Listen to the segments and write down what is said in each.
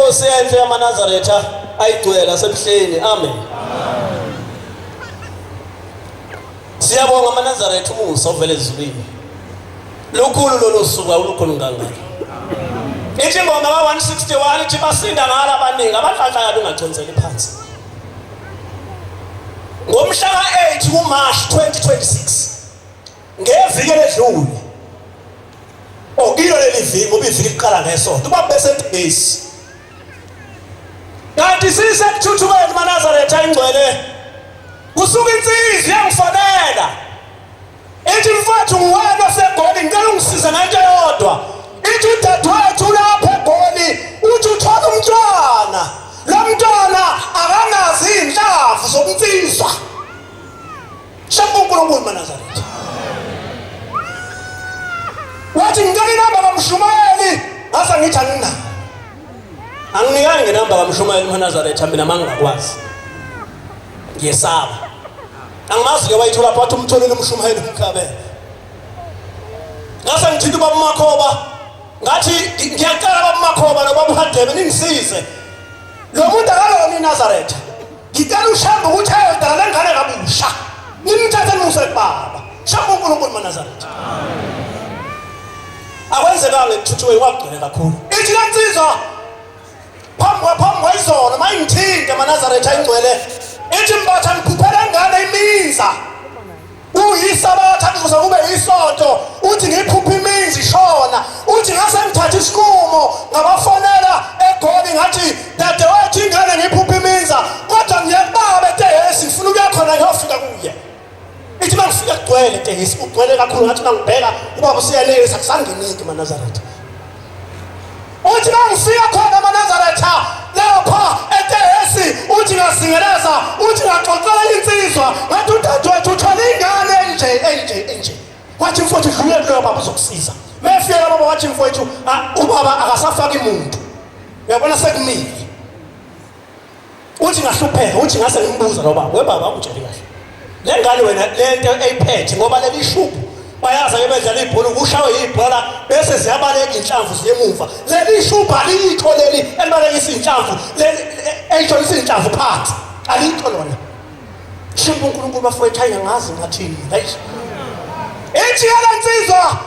inkosi enhle yamaNazaretha ayigcwele asebuhleni. Amen. Siyabonga amaNazaretha umusa ovela ezulwini. Lukhulu lolu suku awulukhulu kangaka. Ithi ngoma ka161 ithi basinda ngala abaningi abahlahla bengachonsela phansi. Ngomhla ka8 kuMarch 2026 ngeviki ledlule. Ilo leli viki ubiviki liqala ngesonto uba bese base. Kanti sisekuthuthukeni amaNazaretha ingcwele. Kusuka insizwa yangifonela. Ethi mfowethu nguwena oseGoli ngicela ungisize ngento eyodwa. Ithi udadewethu lapha eGoli uthi uthola umntwana. Lo mntwana akanazi inhlavu zokunsizwa. Shamba uNkulunkulu maNazaretha. Wathi ngicela inamba kaMshumayeli ngase ngithi anginayo. Anginikanga inamba kaMshumayeli maNazaretha mina mangakwazi. Ngiyesaba. Angimazi ke wayithola lapho wathi umtholele uMshumayeli uMkhabela. Ngase ngithi ubaba uMakhoba ngathi ngiyacela baba uMakhoba nobaba uHadebe ningisize. Lo muntu akalona iNazaretha. Ngicela ushamba ukuthi ayodala lengane kabusha. Nimthathe nimuse kubaba. Shamba uNkulunkulu maNazaretha. Akwenzekanga ekuthuthuke kwagcwele kakhulu. Ithi kansizwa phambi kwayizona mayingithinta maNazaretha ingcwele. Ithi mbatha ngikhuphela ngane iminza. Uyisabatha kuze kube isonto. Uthi ngiphupha iminzi shona. Uthi ngase ngithatha isinqumo ngabafonela eGoli ngathi dadewethu ingane ngiphupha iminza. Kodwa ngiyababa eTehesi ngifuna ukuya khona ngiyofika kuye. Ithi mangifika kugcwele eTehesi ugcwele kakhulu ngathi ngibheka ubaba usiyaleza kusangeniki maNazaretha. Uthi mangifika khona maNazaretha lapha eTehesi uthi ngasingeleza uthi ngaxoxela insizwa ngathi udadewethu uthola ingane enje. Wathi mfowethu dlule kulo baba uzokusiza. Mefika baba wathi mfowethu ubaba akasafaki umuntu. Uyabona sekumile. Uthi ngahlupheka uthi ngase ngimbuza lo baba webaba akutshela kahle. Le ngane wena lento eyiphethe ngoba leli shubu bayaza bebedlala ibhola kushawe ibhola bese ziyabaleka inhlamvu ziyemuva. Leli shubu alikho leli elibalekisa inhlamvu eyitholisa inhlamvu phansi. Alikho lona. Shembu uNkulunkulu bafowethu ayangazi ngathini. Hayi. Ethi yala insizwa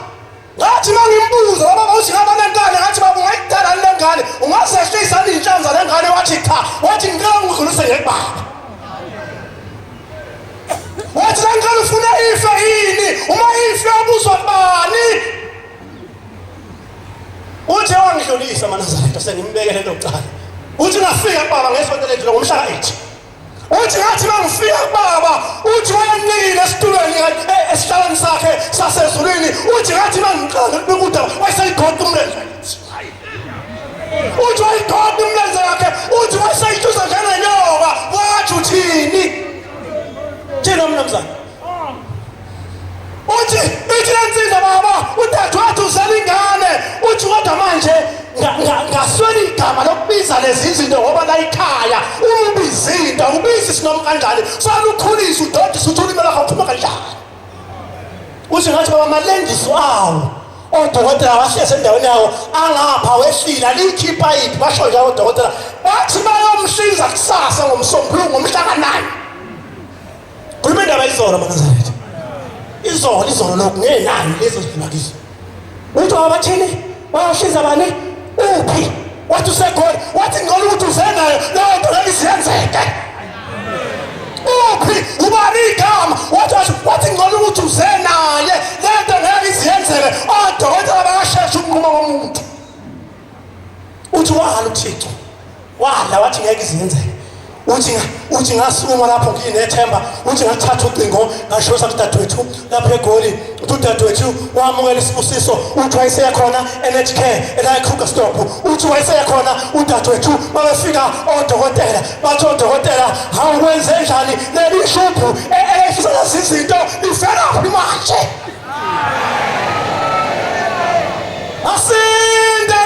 ngathi mangimbuza baba uthi ngaba nenkane ngathi baba ungayidala le ngane ungasehlisa inhlamvu zale ngane wathi cha wathi ngeke ngidlulise ngebaba. Wathi la ngane ufuna ife yini uma ife yabuzwa bani. Uthi wangidlulisa maNazaretha sengimbekele lokuqala. Uthi ngafika baba ngesonto lethu ngomhla ka8. Uthi ngathi mangifika baba uthi wayenikile esitulweni esihlalweni sakhe sasezulwini uthi ngathi mangiqala bekuda wayeseyigoqa umlenze. Uthi wayigoqa umlenze yakhe uthi wayeseyithuza njengenyoka wathi uthini? Thina mnumzane. Uthi insizwa baba udadewethu uselingane uthi kodwa manje ngasweli igama lokubiza lezi izinto ngoba la ekhaya ubizinto ubizi sinoma kanjani salukhulisa udodisa uthulima lakho uphuma kanjani. Uthi ngathi baba malengiso awo odokotela bahlese endaweni yawo angapha wehlila likhipha iphi basho nje odokotela bathi bayomhlinza kusasa ngomsombuluko ngomhla ka9. Khuluma indaba izolo maNazaretha. Izolo lokhu ngenani lezo ziphakathi. Uthi wabathini bayashiza bani? Uphi? Wathi useGoli wathi ngicela ukuthi uzenayo leyo nto leyizenzeke. Uphi? Ubani igama? Wathi ngicela ukuthi uzenaye leyo nto leyizenzeke. Odokotela bayashesha ukunquma komuntu. Uthi wala uThixo. Wala wathi ngeke izenzeke. Uthi ngasukuma lapho nginethemba uthi ngathatha ucingo ngashosa kudadewethu lapha eGoli udadewethu wamukela isibusiso uthi wayeseya khona eNHK la eKrugerstop uthi wayeseya khona udadewethu babefika odokotela bathi odokotela hawukwenze njani leli shuphu efisela izinto ifela manje asinda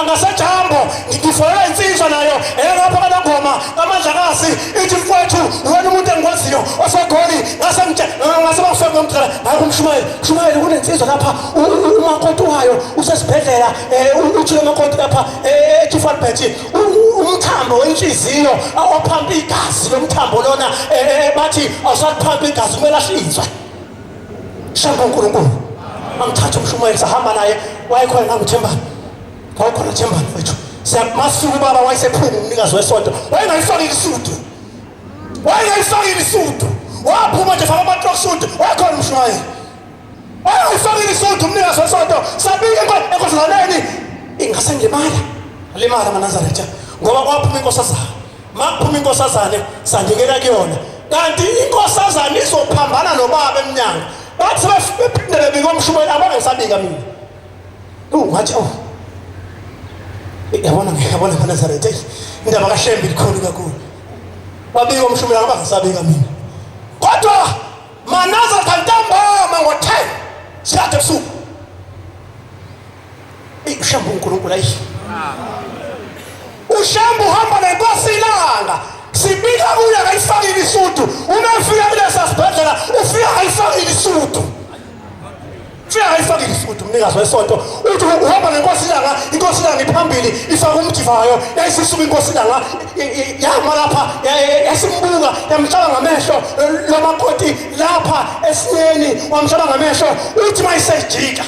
ngasejambo ngifolela insizwa nayo engapha kana ngoma kaMandlakazi ithi mfowethu wena umuntu engikwaziyo osegoli ngase bafike ngomthela hayi umshumayeli kunensizwa lapha umakoti wayo usesibhedlela uthi lo makoti lapha eTifalbert umthambo wenhliziyo awaphampa igazi lomthambo lona bathi awusaphampa igazi kumele ahlinzwe shamba uNkulunkulu angithatha umshumayeli sahamba naye wayekhona ngakuthembana wakhona thembana mfethu siyamasuku baba wayesephuma umnikazi wesonto wayengayifakile isudu waphuma nje faka amatrok sudu wakhona umshumayeli wayengayifakile isudu umnikazi wesonto sabike enkosazaneni ingasengemala maNazaretha ngoba kwaphuma inkosazana makuphuma inkosazane sandikela kuyona kanti inkosazana izophambana nobaba emnyango bathi bephindele bikomshumayeli abangesabika mina ngathi yabona maNazaretha indaba kaShembe likhulu kakhulu babika umshumayeli abangesabika mina kodwa maNazaretha ntambama ngo-10 sikade ebusuku uShambu uNkulunkulu ayi uShambu uhamba nenkosi ilanga sibika kuye akayifakile isudu uma efika kulesa sibhedlela ufika akayifakile isudu umnikazi wesonto uthi uhamba nenkosi ilanga inkosi ilanga iphambili ifaka umdivayo yayisisuka inkosi ilanga yama lapha yasimbuka yamhlaba ngamehlo lo makoti lapha esiyeni wamhlaba ngamehlo uthi mayisejika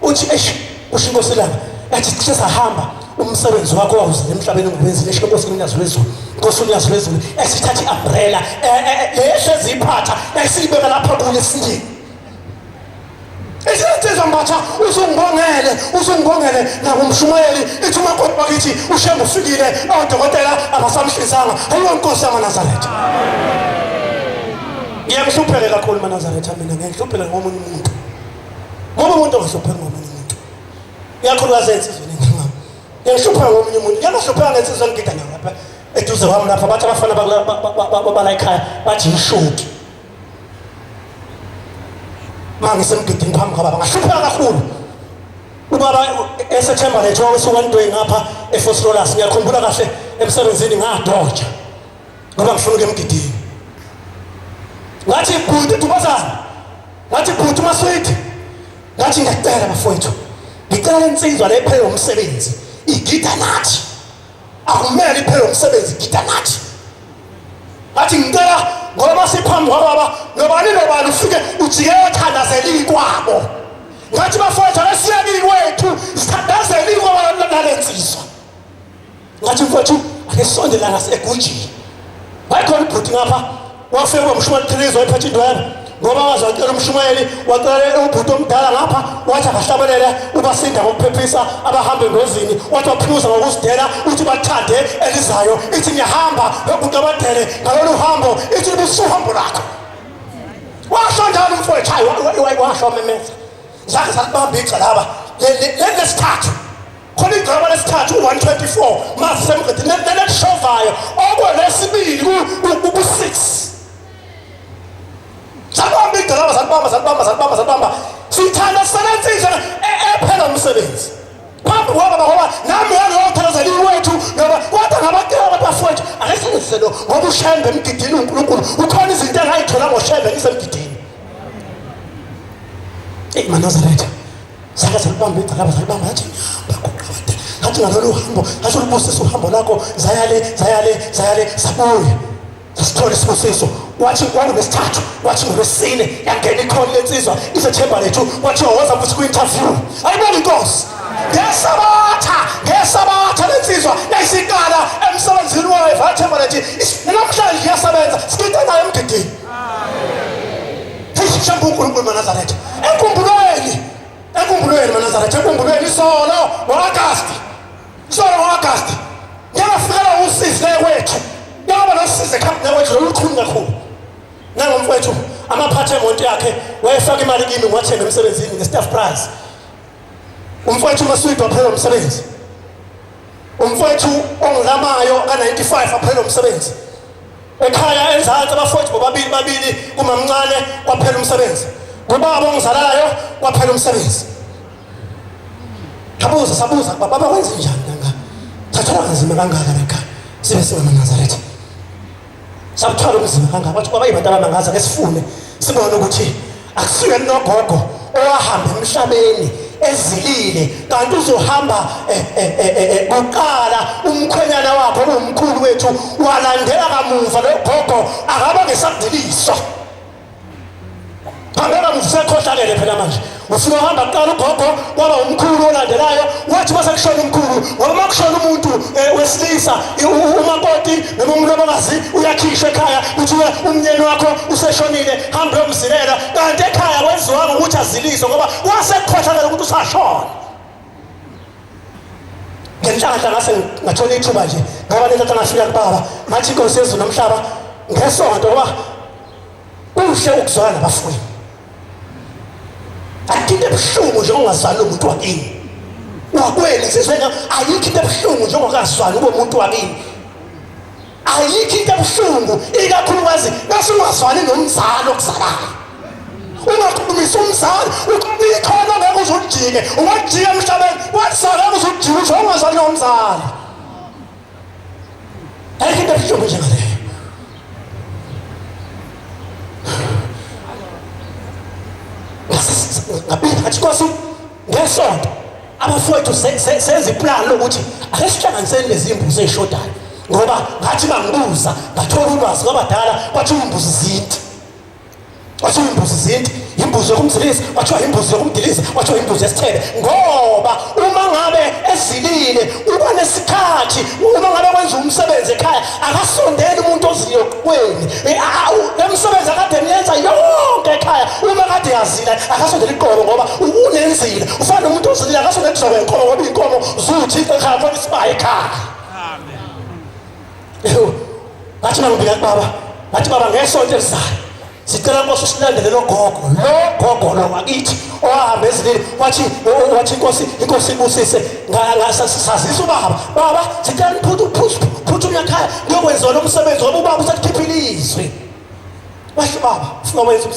uthi kusho inkosi ilanga yathi cishe sahamba umsebenzi wakho wawuzile emhlabeni ngowenzile esho inkosi uNyazo lwezulu inkosi uNyazo lwezulu esithatha iumbrella lehlezi iphatha yayisibeka lapha kule sindini Isizwe mbatha usungibongele nakumshumayeli ithi umakoti bakithi uShembe ufikile odokotela abasamhlinzanga hayiwo inkosi yamaNazaretha ngiyamhlupheka kakhulu maNazaretha mina ngiyahlupheka ngomunye umuntu ngoba umuntu ongahlupheki ngomunye umuntu iyakhulukazi insizweni ngingama ngiyahlupheka ngomunye umuntu ngiyahlupheka ngensizwe ngigida nayo lapha eduze kwami lapha bathi abafana bala ekhaya bathi ishoki mangisemgidini phambi kwababa ngahlupheka kakhulu ubaba eSeptember lethu wayesuka entweni ngapha eFosrolas ngiyakhumbula kahle emsebenzini ngadoja ngoba ngifuna ukemgidini ngathi bhuti Dubazana ngathi bhuti Maswidi ngathi ngiyacela bafowethu ngicela insizwa le phela umsebenzi igida nathi akumele iphela umsebenzi igida nathi ngathi ngicela ngoba siphambi kwababa nobani ufike ujike uthandazeli kwabo ngathi bafowethu lesiyakini wethu sithandazeli kwabo nalensizwa ngathi mfowethu akesondela ngaseGujini bayikhona ibhuti ngapha wafika umshumayeli Theresa wayephatha indwebo ngoba wazakela umshumayeli wacela ubhuti omdala ngapha wathi akahlabelele ubasinda ngokuphephisa abahambe ngozini wathi waphuza ngokusidela uthi bathande elizayo ithi ngiyahamba ubhuti abadele ngalolu hambo ithi ubusuhambo lakho washo njalo umfowethu hayi washo memeza zake sakubamba igxalaba lesithathu khona igxalaba lesithathu 124 mase semgidi nelishovayo okwelesibili ku6 sabamba igxalaba sabamba sithanda sanensizwa ephela umsebenzi phambi kwaba ngoba nami ngiyothandazela iwethu ngoba wathi ngabakela bafowethu akasenzise lo ngoba uShembe emgidini uNkulunkulu ukhona izinto engayithola ngoShembe ngisemgidini maNazaretha saka salibamba igxalaba salibamba yathi bakuqabade ngathi ngalolu hambo ngathi ulubusisa uhambo lakho zayale sabuye sasithola isibusiso wathi ngolwesithathu wathi ngolwesine yangena ikhona lensizwa iseThemba lethu wathi waza futhi ku-interview ayibona inkosi ngesabatha lensizwa yayisikala emsebenzini wayo vaThemba lethu namhlanje iyasebenza sikita nayo emgidini Shambu uNkulunkulu maNazaretha enkumbulweni maNazaretha enkumbulweni isolo ngo-Agasti ngiyafikela usizi wethu ngoba losize khapha wethu lolukhulu kakhulu nangomfowethu amaphathe emonto yakhe wayefaka imali kimi ngwathenga emsebenzini nge-staff price umfowethu Maswidi waphela umsebenzi umfowethu ongilamayo ka-95 waphela umsebenzi ekhaya enzansi abafowethu bobabili kumamncane kwaphela umsebenzi kubaba ongizalayo kwaphela umsebenzi sabuza baba kwenze njani kanga thathela kanzima kangaka lekha sibe singamaNazaretha sabuthwala umzima kangaka bathi kwaba yibantu abangaza ke sifune sibone ukuthi akusuke nogogo owahamba emhlabeni ezilile kanti uzohamba kuqala umkhwenyana wakho umkhulu wethu walandela kamuva lo gogo akaba ngesakudiliswa Pangela musekhohlalele phela manje ufuna uhamba kuqala ugogo kwaba umkhulu olandelayo wathi basekushona umkhulu ngoba makushona umuntu wesilisa umakoti noma umlobokazi uyakhishwa ekhaya uthi umnyeni wakho useshonile hamba uyomzilela kanti ekhaya kwenziwa ukuthi aziliswe ngoba wasekhohlalele ukuthi usashona ngenhlanhla ngase ngathola ithuba nje ngoba lento ngafika kubaba ngathi inkosi yezulu nomhlaba ngesonto ngoba kuhle ukuzwana nabafowethu Akinde buhlungu nje ungazali umuntu wakini. Wakweli siswena ayikho into ebuhlungu nje ungazali ube umuntu wakini. Ayikho into ebuhlungu ikakhulukazi nasingazwani nomzali okuzalayo. Ungakhulumisa umzali ukhona ngeke uzujike ungajika emhlabeni wazala uzujika nje ungazali nomzali. Ayikho into ebuhlungu nje ngale. Ngathi Nkosi ngesonto abafowethu senze iplan lokuthi ake sihlanganiseni lezi imbuzi ezishodayo ngoba ngathi bangibuza ngathola ulwazi kwabadala kwathi imbuzi zinti wathi imbuzi zinti imbuzi yokumzilisa wathiwa imbuzi yokumdiliza wathiwa imbuzi yesithebe ngoba uma ngabe ezilile uba nesikhathi uma ngabe kwenza umsebenzi ekhaya akasondeli umuntu ozilokweni umsebenzi akade niyenza yonke ekhaya uma kade yazila akasondeli iqobo ngoba unenzile ufana nomuntu ozilile akasondeli kuzobe inkomo ngoba inkomo zuthi ekhaya mfana isibaye ekhaya ngathi mangibika baba ngathi baba ngesonto elizayo sicela Nkosi usilandele lo gogo lo wakithi ohamba ezilile wathi inkosi ibusise ngasasazisa baba sicela phuthume ekhaya ngiyokwenza lo msebenzi ngoba ubaba usakhipha ilizwi washo baba ufuna wenza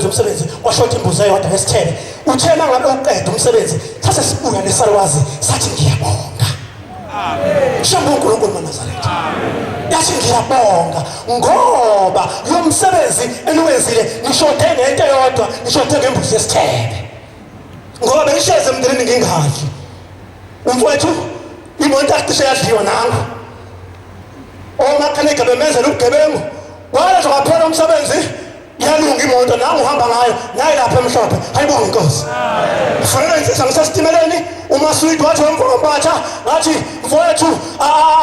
umsebenzi kwashotha imbuzi eyodwa yesithebe uthena ngabe uqeda umsebenzi sase sibuya lesalwazi sathi ngiyabonga amen shambu uNkulunkulu maNazaretha yathi ngiyabonga ngoba lo msebenzi eniwenzile nishothe ngento eyodwa nishothe ngembuzi yesithebe ngoba benisheze emndenini ngingadli umfowethu imonto acishe yadliwa nangu omakhanika bemenzela ubugebengu wala njengaphela umsebenzi yalunga imoto nangu uhamba ngayo nayi lapha emhlophe ayibonge Nkosi kufanele insisa ngisesitimeleni uma suyithi wathi wamfombatha ngathi mfowethu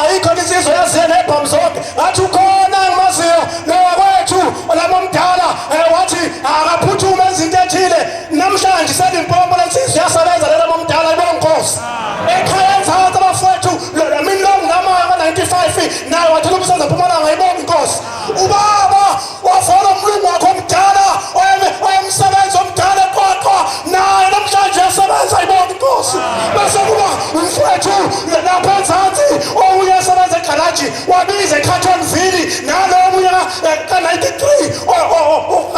ayikho insizwa yazena ebhamu zonke ngathi ukhona ngimaziyo lowa kwethu olamomdala wathi akaphuthume izinto ethile namhlanje selimpompo lensizwa yasebenza lela momdala ayibonge Nkosi ekhaya enzansi abafowethu mina lo nginamaka 95 naye wathi umsebenzi eMpumalanga ayibonge Nkosi ubaba wafona umlungu wakho omdala oyemsebenzi omdala kwakho naye namhlanje yasebenza ayibonge Nkosi bese kuba umfowethu lapha enzansi oyasebenza egalaji wabiza eCartonville nalo omunye ka93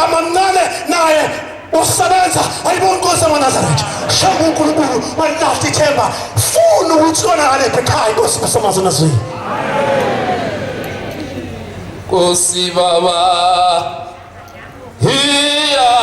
amamncane naye usebenza ayibonge Nkosi maNazaretha shabu uNkulunkulu walahla ithemba funa ukuthi konakale ekhaya Nkosi kusamazana zwi Nkosi baba hiya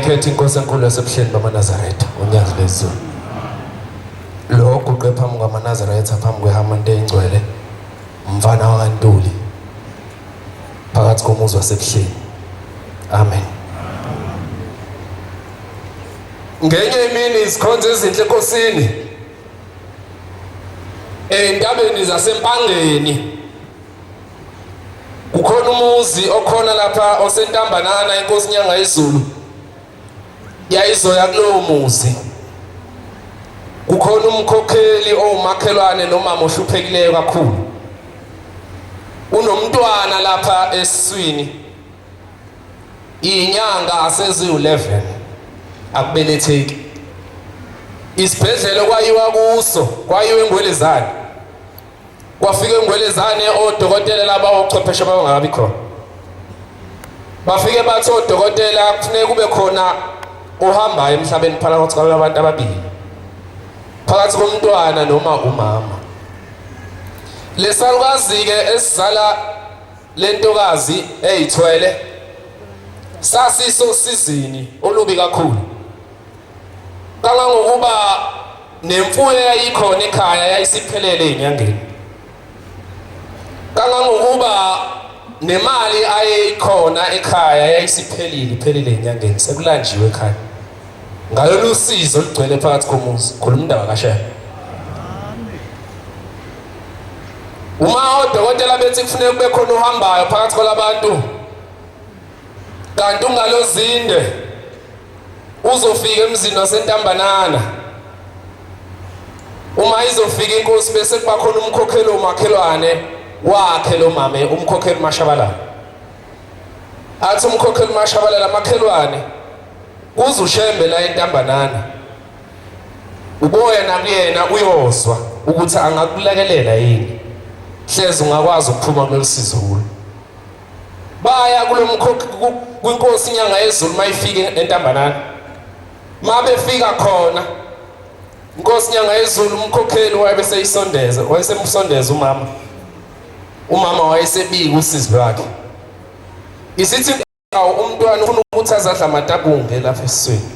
ngiyayikhetha inkosi enkulu yasebuhleni bamaNazaretha uNyazi lezulu. Lo guqe phambi kwamaNazaretha phambi kwehamande engcwele umfana wakaNtuli phakathi komuzi wasebuhleni. Amen. Ngenye imini izikhonzo ezinhle enkosini entabeni zasempangeni kukhona umuzi okhona lapha osentambanana inkosi Nyanga yezulu yayizoya kulowo muzi. Kukhona umkhokheli owumakhelwane nomama ohluphekileyo kakhulu. Unomntwana lapha esiswini inyanga aseziwu11 akubeletheki. Isibhedlela kwayiwa kuso kwayiwe eNgwelezane. Kwafika eNgwelezane odokotela laba ochwepheshe abangabi khona. Bafike bathi odokotela kufanele kube khona ohamba emhlabeni phakathi kwabantu ababili. Phakathi komntwana noma umama. Lesalukazi ke esizala lentokazi eyithwele sasiso sizini olubi kakhulu. Kangangokuba nemfuyo yayikhona ekhaya yayisiphelele enyangeni. Kangangokuba nemali ayeyikhona ekhaya yayisiphelile enyangeni sekulanjiwe ekhaya. Ngalolu sizo olugcwele phakathi komuzi khuluma indaba kaShema. Uma odokotela bethi kufanele kube khona uhambayo phakathi kwalabantu kanti ungalozinde uzofika emzini wasentambanana. Uma izofika inkosi bese kuba khona umkhokheli omakhelwane wakhe lo mame umkhokheli Mashabalala. Athi umkhokheli Mashabalala makhelwane kuze uShembe la entambanana. Uboya nakuyena uyozwa ukuthi angakulakelela yini. Hlezi ungakwazi ukuphuma kulesizulu. Baya kwinkosi Nyanga yezulu mayifike entambanana. Mabefika khona inkosi Nyanga yezulu umkhokheli wayebeseyisondeza wayesemsondeza umama. Umama wayesebika usizi lwakhe. Isithi umntwana ufuna ukuthi azadla amatapunge lapha esiswini.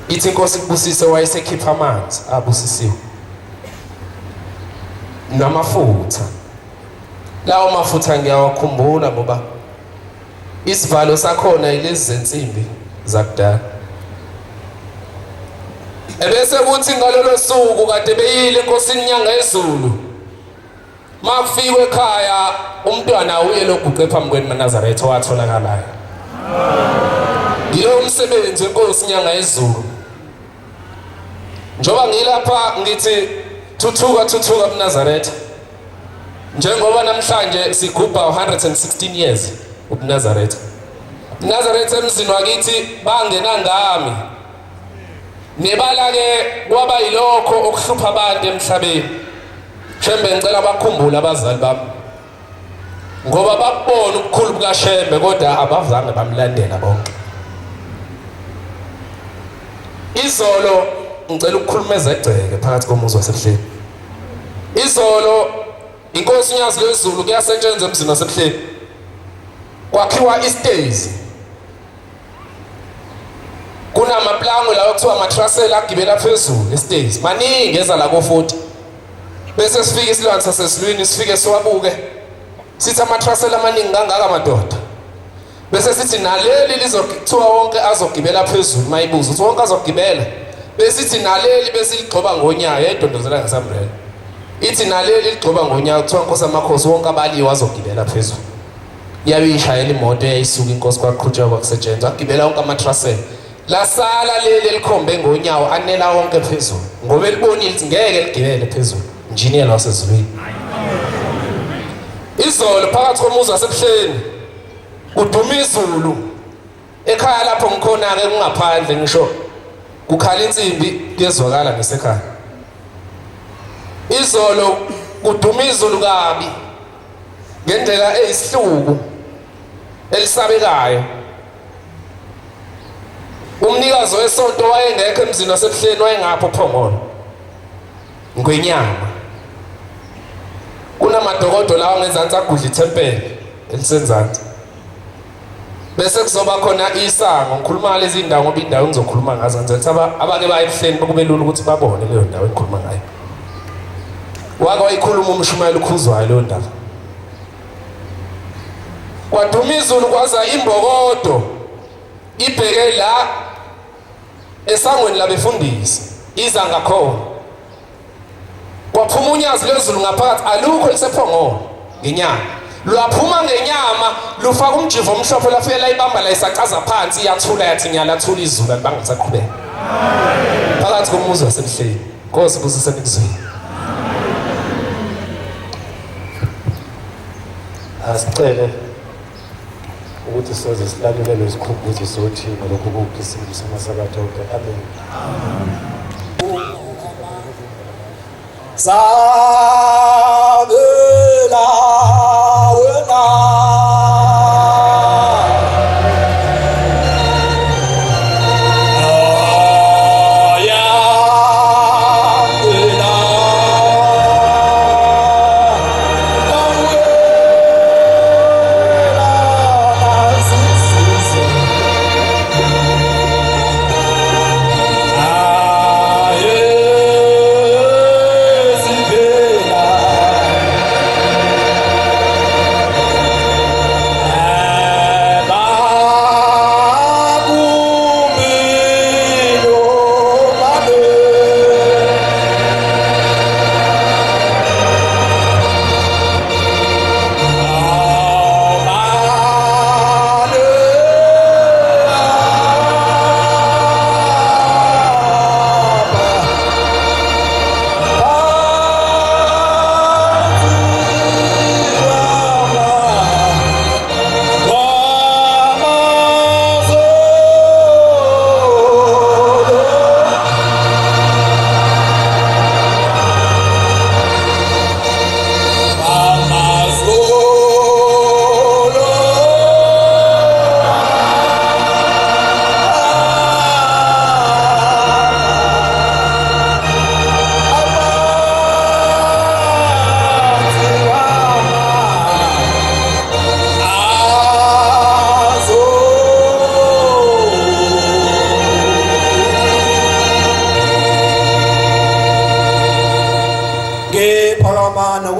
Ithi inkosi kubusise wayesekhipha amanzi abusisiwe namafutha. Lawo mafutha ngiyawakhumbula ngoba isivalo sakhona ilezi zensimbi zakudala. Ebese kuthi ngalolo suku kade beyile inkosini Nyanga yezulu. Makufikwe ekhaya umntwana uye loguqe phambi kweNazaretha watholakalayo. Ngilo umsebenzi wenkosi Nyanga yezulu. Njoba ngilapha ngithi thuthuka kuNazaretha. Njengoba namhlanje sigubha 116 years uNazaretha. uNazaretha emzini wakithi bangena ngami. Nebala ke kwaba yilokho okuhlupha abantu emhlabeni. Shembe ngicela bakhumbule abazali bami. Ngoba babona ukukhulu bukaShembe kodwa abazange bamlandela bonke. Izolo ngicela ukukhuluma ezegceke phakathi komuzi wasebuhleni. Izolo inkosi Nyazi lezulu kuyasetshenzwa emzini wasebuhleni. Kwakhiwa istage. Kunamaplango lawo kuthiwa amatrasela agibela phezulu estage. Maningi eza la ko40. Bese sifike isilwane sasesilwini sifike siwabuke. Sithi amatrasela amaningi kangaka madoda. Bese sithi naleli lizokuthiwa wonke azogibela phezulu mayibuza ukuthi wonke azogibela. Bese sithi naleli bese ligcoba ngonyaka edondozela ngesambrela. Ithi naleli ligcoba ngonyaka kuthiwa inkosi amakhosi wonke abaliwa azogibela phezulu. Yayishayela imoto eyayisuka inkosi kwaqhutshwa kwakusetshenzwa agibela wonke amatrasela. Lasala leli likhombe ngonyawo anela wonke phezulu ngoba elibonile ukuthi ngeke ligibele phezulu. Engineer wasezulwini. Izolo phakathi komuzi wasebuhleni kuduma izulu. Ekhaya lapho ngikhona ke kungaphandle ngisho kukhala insimbi kuyezwakala ngesekhaya. Izolo kuduma izulu kabi ngendlela eyisihluku elisabekayo. Umnikazi wesonto wayengekho emzini wasebuhleni wayengapho phongolo ngwenyama. Kunamadokodo lawo ngezansi agudla ithempeli elisenzansi. bese kuzoba khona isango ngikhuluma lezi indawo ngoba indawo engizokhuluma ngazo ngizothi abake baye ebuhleni kube lula ukuthi babone leyo ndawo engikhuluma ngayo wake wayikhuluma umshumayeli ukhuzwayo leyo ndaba kwaduma izulu kwaza imbokodo ibheke la esangweni labefundisi iza ngakhona kwaphuma unyazi lwezulu ngaphakathi alukho lisephongolo ngenyama lwaphuma ngenyama lufaka umjivo omhlophe lafike la ibamba la isacaza phansi yathula yathi nyala thula izulu alibangisaqhubeka phakathi komuzi wasemhleni Nkosi busise nikuzwini asicele ukuthi soze silalele isikhumbuzo sothina lokhu kuphi isimbi samasabatha onke amen sabela wena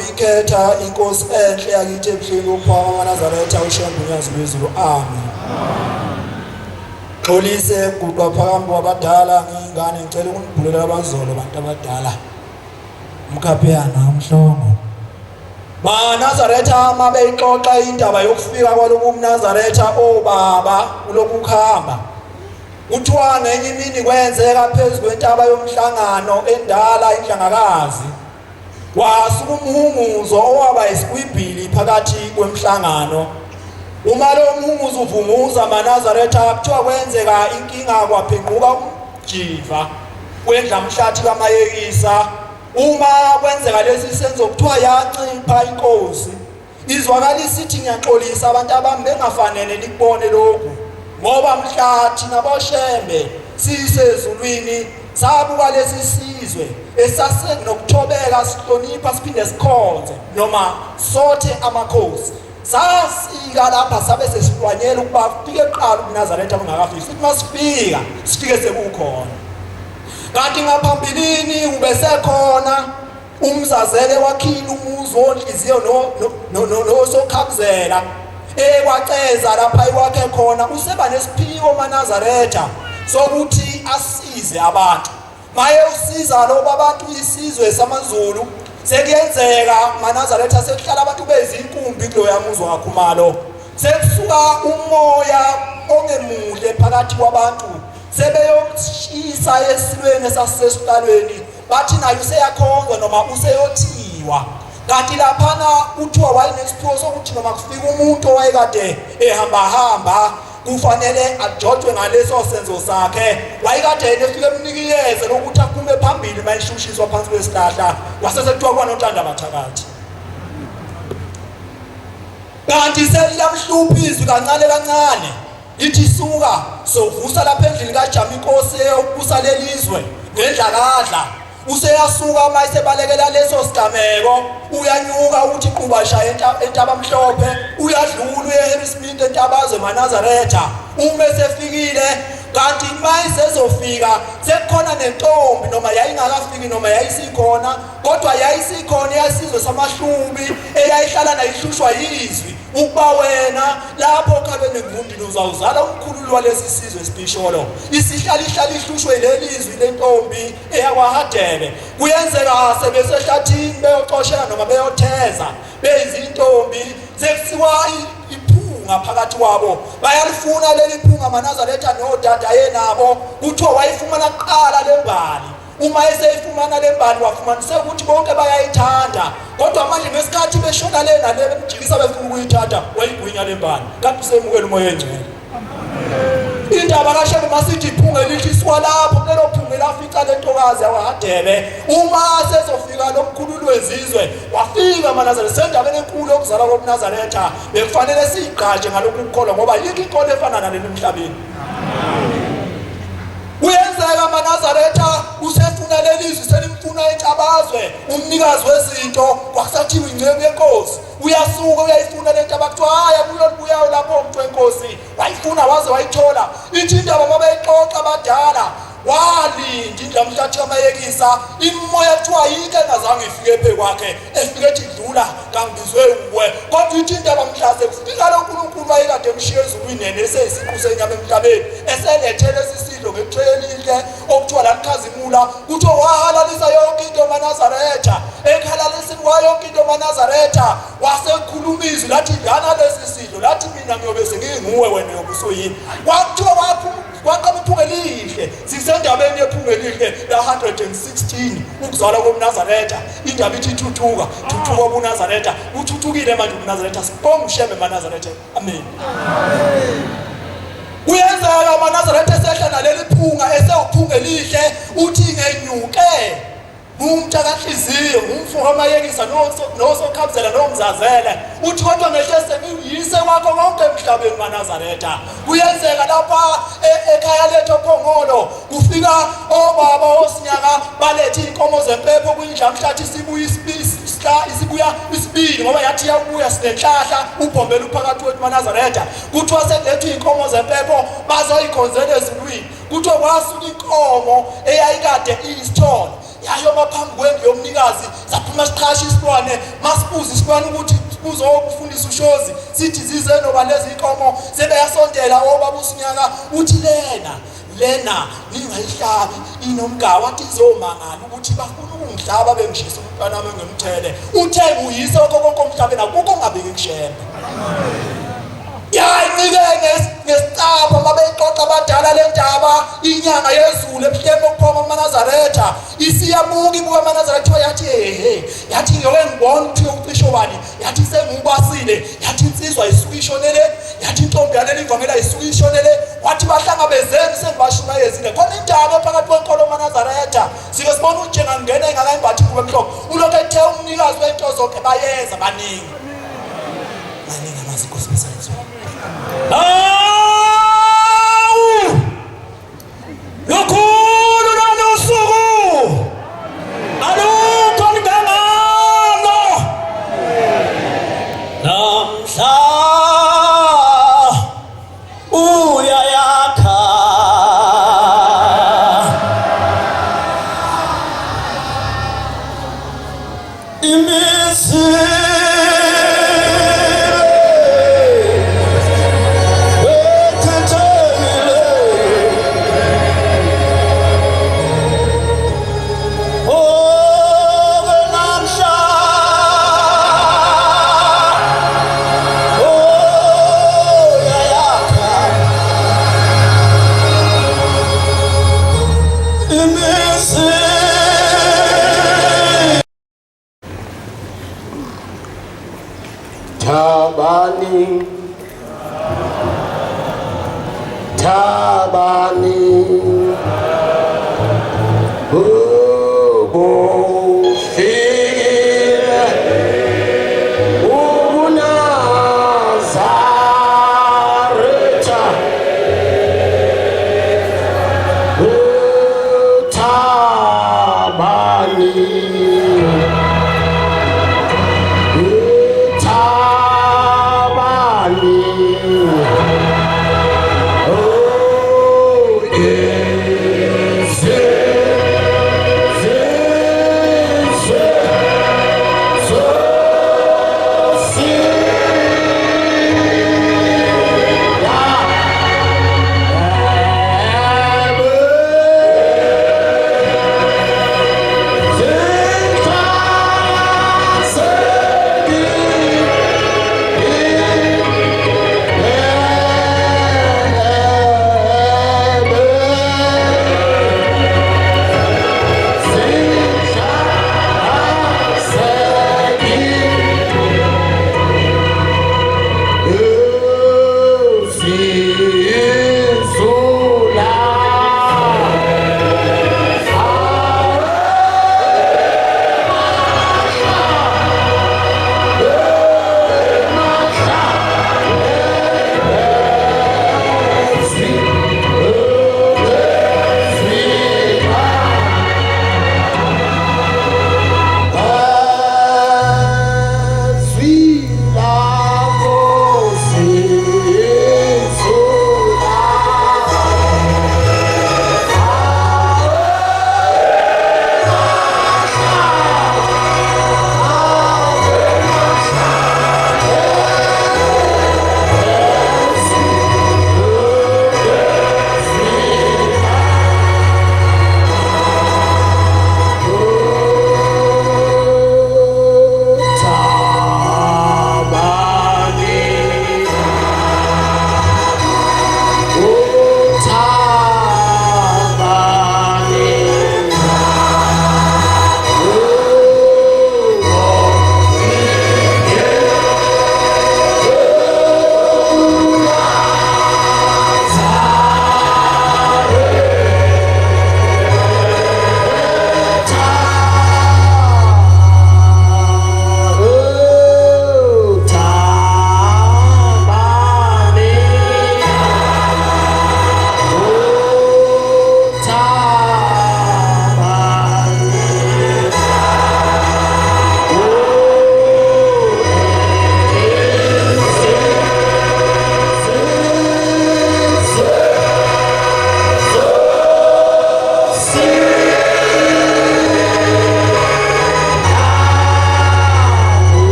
uyikhetha inkosi enhle yakithi ebuhleni uPhawula waNazaretha uShembe unyazi lwezulu amen xolise guqa phambi kwabadala ngingane ngicela ukungibhulela abazolo abantu abadala umkhapheyana umhlongo maNazaretha mabeyixoxa indaba yokufika kwaloku umNazaretha obaba uloku ukhamba kuthiwa ngenye imini kwenzeka phezulu kwentaba yomhlangano endala inhlangakazi wasuka umhunguzo owaba isikwibhili phakathi kwemhlangano uma lo mhunguzo uvunguza maNazaretha kuthiwa kwenzeka inkinga kwaphenquka umjiva kwendlamhlathi kaMayekisa uma kwenzeka lesi senzo kuthiwa yancipha inkosi izwakalisa ithi ngiyaxolisa abantu abami bengafanele likubone lokhu ngoba mhlathi naboShembe sisezulwini sabuka lesi sizwe esasenokuthobeka sihlonipha siphinde sikhonze noma sothe amakhosi sasika lapha sabe sesihlwanyela ukuba kufike eqala uNazaretha ungakafiki sithi masifika sifike sekukhona kanti ngaphambilini ubesekhona umzazele wakhila umuzi wonhliziyo nosokhabuzela ekwaceza lapha iwakhe khona useba nesiphiwo maNazaretha sokuthi asize abantu maye usiza lo abantu isizwe samaZulu sekuyenzeka maNazaretha sekuhlala abantu bezinkumbi kuloya muzi wakhumalo sekusuka umoya ongemuhle phakathi kwabantu sebeyoshisa esilweni esasesiqalweni bathi nayo useyakhonzwa noma useyothiwa kanti laphana kuthiwa wayenesiphiwo sokuthi noma kufika umuntu owayekade ehamba kufanele ajojwe ngaleso senzo sakhe wayekade efike emnikiyeze lokuthi aphume phambili mayishushiswa phansi kwesihlahla wasesekuthiwa kwanontanda bathakathi kanti seliyamhlupha izwi kancane ithi suka sovusa lapha endlini kaJama inkosi eyokubusa lelizwe ngendlakadla useyasuka mayisebalekela leso sigameko uyanyuka uthi quba shaya entaba mhlophe uyadlula uye uMary Smith eNtabazwe eManazaretha uma esefikile kanti mayisezofika sekukhona nentombi noma yayingakafiki noma yayisikhona kodwa yayisikhona yasizwe samahlubi eyayihlala nayihlushwa yizwi ukuba wena lapho okhabeni ngivundile uzawuzala umkhululi walesi sizwe sibisholo isihlala ihlushwe lelizwi lentombi eyakwaHadebe kuyenzeka sebesehlathini beyoxoshela noma beyotheza beyizintombi sekusiwa phakathi kwabo bayalifuna leli phunga eManazaretha nodada yenabo kuthiwa wayifumana kuqala lembali uma eseyifumana lembali wafumanise ukuthi bonke bayayithanda kodwa manje ngesikhathi beshona lena le bemjikisa befuna ukuyithatha wayigwinya lembali kanti semukela umoya engcwele indaba kaShebe masithi iphunga elikhiswa lapho lelo phunga lafica lentokazi yakwaHadebe uma sezofika lomkhululi wezizwe wafika eManazaretha sendabeni enkulu yokuzalwa koMnazaretha bekufanele sigqaje ngalokhu ukukholwa ngoba yikho inkolo efana naleli emhlabeni uyenzeka eManazaretha usefuna lelizwi selimfuna eNtabazwe umnikazi wezinto kwakusathiwa ingcebo yenkosi uyasuka uyayifuna lento abakuthiwa haya kuyobuyayo lapho umuntu wenkosi wayifuna waze wayithola ithi indaba babeyixoxa abadala walinda indlamhla athi amayekisa imoya kuthiwa yike engazange ifike phe kwakhe efike ethi dlula kangizwe uwe kodwa ithi indaba mhlaze kufika lo uNkulunkulu wayekade emshiye ezulwini yena eseyisiqu senyama emhlabeni eselethele isisidlo ngetreyelile okuthiwa lakhazimula kuthiwa wahalalisa yonke into eManazaretha ekhalalisini kwayo yonke into eManazaretha wasekhuluma izwi lathi dana lesi sidlo lathi mina ngiyobe senginguwe wena yobusuyini kwakuthiwa kwaqaba iphunga elihle sisendabeni yephunga elihle la 116 ukuzalwa koMnazaretha indaba ithi thuthuka koMnazaretha uthuthukile manje uMnazaretha sibonga uShebe eManazaretha amen uyenzeka eManazaretha esehla naleli phunga esewuphunga elihle uthi ngenyuke umthakahliziyo umfuka amayekisa nosokhabzela nomzazele uthi kodwa ngehle sengiyise wakho konke emhlabeni eManazaretha kuyenzeka lapha ekhaya lethu ePhongolo kufika obaba osinyaka balethe inkomo zempepho kwindlamhlathi isibuya isibili ngoba yathi yabuya sinenhlahla ubhombela uphakathi kwethu eManazaretha kuthiwa selethe inkomo zempepho bazoyikhonzela ezulwini kuthiwa kwasuka inkomo eyayikade iyisithole yayo baphambi kwendlu yomnikazi saphuma siqhasha isilwane masibuza isilwane ukuthi uzokufundisa ushozi sithi zize noba lezi inkomo sebeyasondela obaba usinyaka uthi lena ningayihlabi inomgawa athi izomangala ukuthi bafuna ukungihlaba bengishisa umntwana wami ngemthele uthe uyise konke omhlabeni akukho ngabiki kuShebe yayinikeke ngesicapha mabeyixoxa abadala lendaba inyanga yezulu ebuhlemu okuphoma eManazaretha isiyabuka ibuka eManazaretha yathi yathi ngeke ngibone ukuthi ucisho bani yathi sengubasile yathi insizwa isukishonele yathi intombi yaleli ivangela isukishonele wathi bahlangabezeni sengibashumayezile khona indaba phakathi kwenkolo eManazaretha sike sibona ujenga ngene engakayimbathi kuba emhlophe ulokhu ethe umnikazi wento zonke bayeza baningi amaziko sibesenzo lokhulu nosuku alukho ngangalo namhla uyayakha imizi Thabani